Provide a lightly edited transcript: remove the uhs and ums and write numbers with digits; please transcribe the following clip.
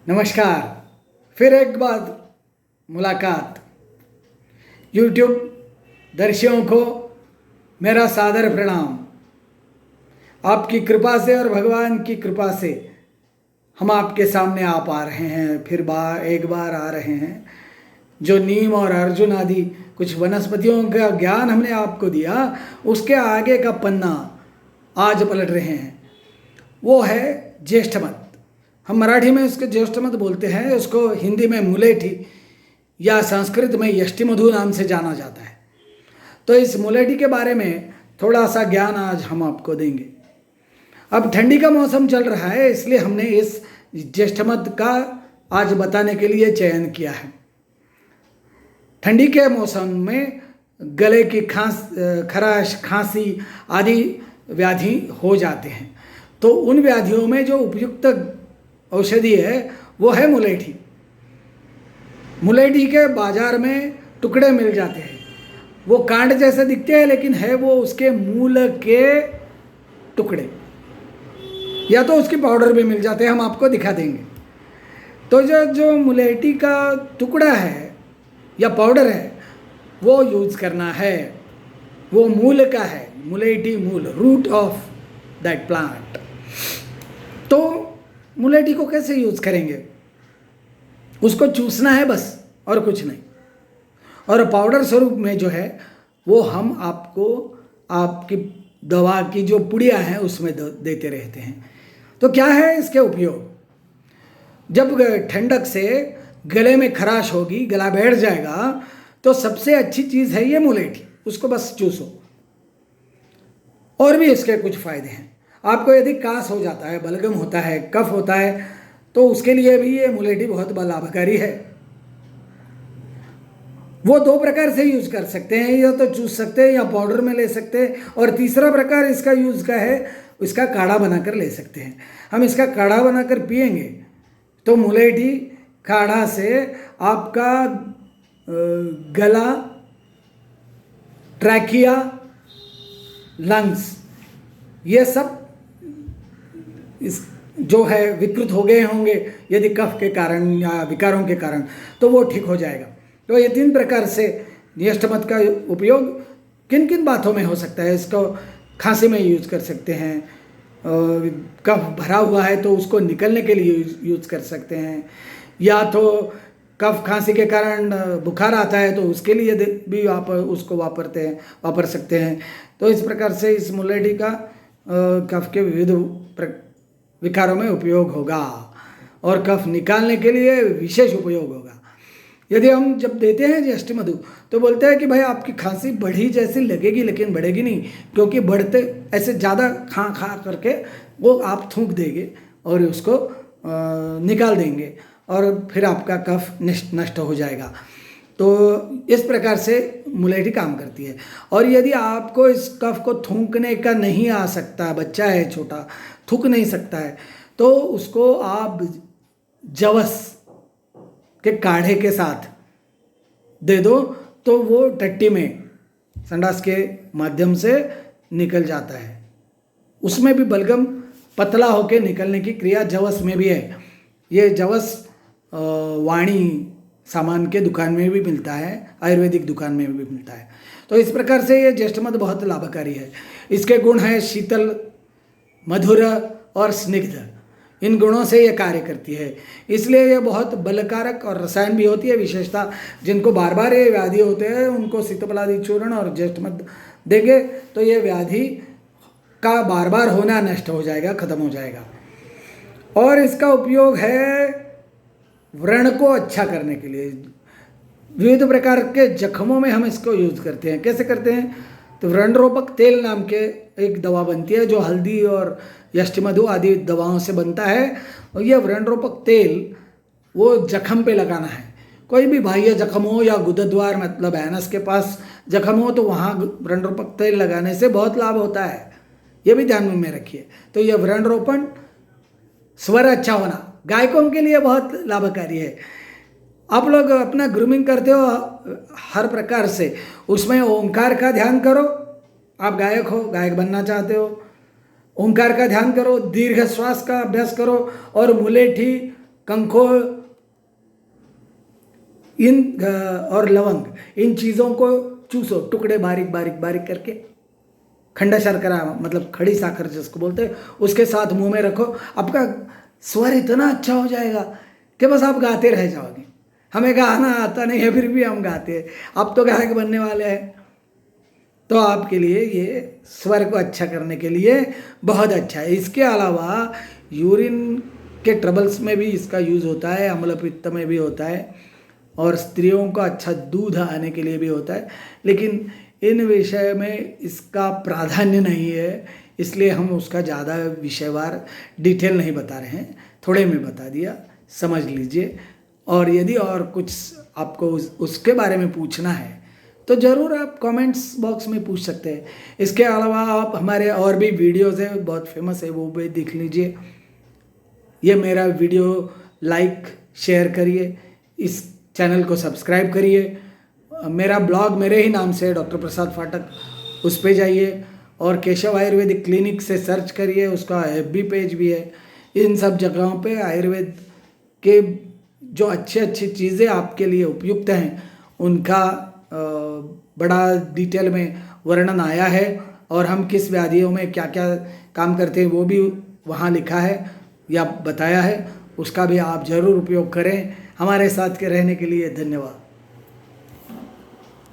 नमस्कार। फिर एक बार मुलाकात। यूट्यूब दर्शकों को मेरा सादर प्रणाम। आपकी कृपा से और भगवान की कृपा से हम आपके सामने आ पा रहे हैं। फिर एक बार आ रहे हैं। जो नीम और अर्जुन आदि कुछ वनस्पतियों का ज्ञान हमने आपको दिया, उसके आगे का पन्ना आज पलट रहे हैं। वो है ज्येष्ठमत। हम मराठी में उसके ज्येष्ठमत बोलते हैं, उसको हिंदी में मुलेठी या संस्कृत में यष्टिमधु नाम से जाना जाता है। तो इस मुलेठी के बारे में थोड़ा सा ज्ञान आज हम आपको देंगे। अब ठंडी का मौसम चल रहा है, इसलिए हमने इस ज्येष्ठमत का आज बताने के लिए चयन किया है। ठंडी के मौसम में गले की खराश, खांसी आदि व्याधि हो जाते हैं। तो उन व्याधियों में जो उपयुक्त औषधि है वो है मुलेठी। मुलेठी के बाजार में टुकड़े मिल जाते हैं। वो कांड जैसे दिखते हैं, लेकिन है वो उसके मूल के टुकड़े, या तो उसकी पाउडर भी मिल जाते हैं, हम आपको दिखा देंगे। तो जो मुलेठी का टुकड़ा है या पाउडर है वो यूज़ करना है। वो मूल का है, मुलेठी मूल, रूट ऑफ दैट प्लांट। तो मुलेठी को कैसे यूज़ करेंगे? उसको चूसना है बस, और कुछ नहीं। और पाउडर स्वरूप में जो है वो हम आपको आपकी दवा की जो पुड़िया हैं उसमें देते रहते हैं। तो क्या है इसके उपयोग? जब ठंडक से गले में खराश होगी, गला बैठ जाएगा, तो सबसे अच्छी चीज़ है ये मुलेठी। उसको बस चूसो। और भी इसके कुछ फ़ायदे हैं। आपको यदि कास हो जाता है, बलगम होता है, कफ होता है, तो उसके लिए भी ये मुलेठी बहुत लाभकारी है। वो दो प्रकार से यूज़ कर सकते हैं, या तो चूस सकते हैं या पाउडर में ले सकते हैं। और तीसरा प्रकार इसका यूज़ का है, इसका काढ़ा बनाकर ले सकते हैं। हम इसका काढ़ा बनाकर पिएंगे तो मुलेठी काढ़ा से आपका गला, ट्रैकिया, लंग्स, ये सब इस जो है विकृत हो गए होंगे यदि कफ के कारण या विकारों के कारण, तो वो ठीक हो जाएगा। तो ये 3 प्रकार से ज्येष्ठमत का उपयोग किन किन बातों में हो सकता है। इसको खांसी में यूज़ कर सकते हैं, कफ भरा हुआ है तो उसको निकलने के लिए यूज़ कर सकते हैं, या तो कफ खांसी के कारण बुखार आता है तो उसके लिए भी आप उसको वापर सकते हैं। तो इस प्रकार से इस मुलेठी का कफ के विविध विकारों में उपयोग होगा, और कफ निकालने के लिए विशेष उपयोग होगा। यदि हम जब देते हैं ज्येष्ठमधु तो बोलते हैं कि भाई आपकी खांसी बढ़ी जैसी लगेगी, लेकिन बढ़ेगी नहीं, क्योंकि बढ़ते ऐसे ज़्यादा खा करके वो आप थूक देंगे और उसको निकाल देंगे, और फिर आपका कफ नष्ट हो जाएगा। तो इस प्रकार से मुलेठी काम करती है। और यदि आपको इस कफ को थूकने का नहीं आ सकता, बच्चा है छोटा, थूक नहीं सकता है, तो उसको आप जवस के काढ़े के साथ दे दो, तो वो टट्टी में संडास के माध्यम से निकल जाता है। उसमें भी बलगम पतला होकर निकलने की क्रिया जवस में भी है। ये जवस वाणी सामान के दुकान में भी मिलता है, आयुर्वेदिक दुकान में भी मिलता है। तो इस प्रकार से ये ज्येष्ठमत बहुत लाभकारी है। इसके गुण हैं शीतल, मधुर और स्निग्ध। इन गुणों से ये कार्य करती है, इसलिए ये बहुत बलकारक और रसायन भी होती है। विशेषता जिनको बार बार ये व्याधि होते हैं उनको सीतफलादि चूर्ण और ज्येष्ठमत देंगे तो ये व्याधि का बार बार होना नष्ट हो जाएगा, खत्म हो जाएगा। और इसका उपयोग है व्रण को अच्छा करने के लिए। विविध प्रकार के जख्मों में हम इसको यूज़ करते हैं। कैसे करते हैं? तो व्रणरोपक तेल नाम के एक दवा बनती है जो हल्दी और यष्टिमधु आदि दवाओं से बनता है। और यह व्रणरोपक तेल वो जख्म पे लगाना है। कोई भी बाह्य जख्म हो या गुदद्वार मतलब एनस के पास जख्म हो, तो वहाँ व्रणरोपक तेल लगाने से बहुत लाभ होता है। ये भी ध्यान में रखिए। तो यह व्रणरोपण, स्वर अच्छा होना गायकों के लिए बहुत लाभकारी है। आप लोग अपना ग्रूमिंग करते हो हर प्रकार से, उसमें ओंकार का ध्यान करो। आप गायक हो, गायक बनना चाहते हो, ओंकार का ध्यान करो, दीर्घ श्वास का अभ्यास करो, और मुलेठी कंखो और लवंग, इन चीज़ों को चूसो, टुकड़े बारीक बारीक बारीक करके, खंडा शर्करा मतलब खड़ी साकर जिसको बोलते हैं, उसके साथ मुंह में रखो। आपका स्वर इतना अच्छा हो जाएगा कि बस आप गाते रह जाओगे। हमें गाना आता नहीं है फिर भी हम गाते हैं। आप तो गायक बनने वाले हैं, तो आपके लिए ये स्वर को अच्छा करने के लिए बहुत अच्छा है। इसके अलावा यूरिन के ट्रबल्स में भी इसका यूज़ होता है, अम्ल पित्त में भी होता है, और स्त्रियों का अच्छा दूध आने के लिए भी होता है। लेकिन इन विषय में इसका प्राधान्य नहीं है, इसलिए हम उसका ज़्यादा विषयवार डिटेल नहीं बता रहे हैं, थोड़े में बता दिया, समझ लीजिए। और यदि और कुछ आपको उसके बारे में पूछना है तो ज़रूर आप कमेंट्स बॉक्स में पूछ सकते हैं। इसके अलावा आप हमारे और भी वीडियोज़ हैं, बहुत फेमस है, वो भी देख लीजिए। ये मेरा वीडियो लाइक शेयर करिए, इस चैनल को सब्सक्राइब करिए। मेरा ब्लॉग मेरे ही नाम से है, डॉक्टर प्रसाद फाटक, उस पे जाइए, और केशव आयुर्वेदिक क्लिनिक से सर्च करिए, उसका FB पेज भी है। इन सब जगहों पे आयुर्वेद के जो अच्छी अच्छी चीज़ें आपके लिए उपयुक्त हैं उनका बड़ा डिटेल में वर्णन आया है, और हम किस व्याधियों में क्या क्या काम करते हैं वो भी वहाँ लिखा है या बताया है। उसका भी आप ज़रूर उपयोग करें। हमारे साथ के रहने के लिए धन्यवाद।